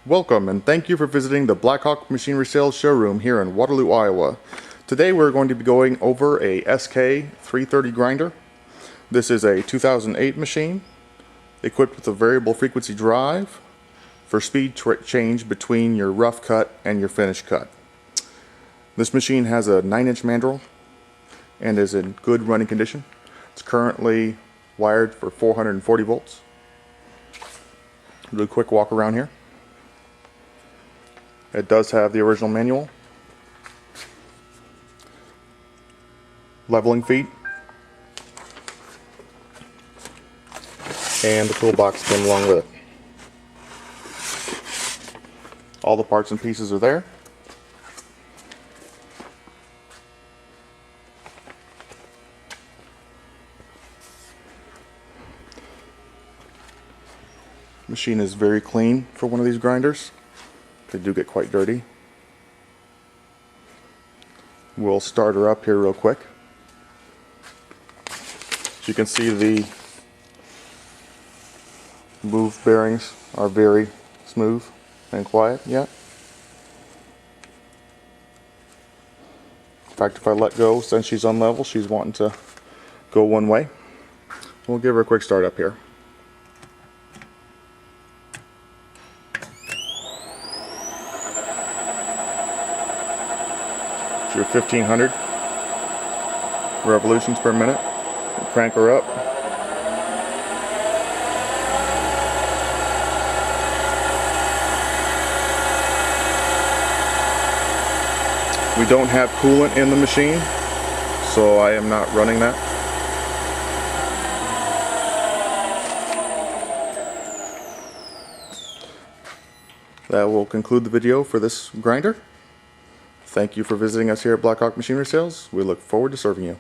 Welcome and thank you for visiting the Blackhawk Machinery Sales showroom here in Waterloo, Iowa. Today we're going to be going over a SK330 grinder. This is a 2008 machine equipped with a variable frequency drive for speed change between your rough cut and your finish cut. This machine has a 9-inch mandrel and is in good running condition. It's currently wired for 440 volts. Do a quick walk around here. It does have the original manual, leveling feet, and the toolbox came along with it. All the parts and pieces are there. Machine is very clean for one of these grinders. They do get quite dirty. We'll start her up here real quick. As you can see, the move bearings are very smooth and quiet yet. In fact, if I let go, since she's on level, she's wanting to go one way. We'll give her a quick start up here. Your 1500 revolutions per minute. Crank her up. We don't have coolant in the machine, so I am not running that. That will conclude the video for this grinder. Thank you for visiting us here at Blackhawk Machinery Sales. We look forward to serving you.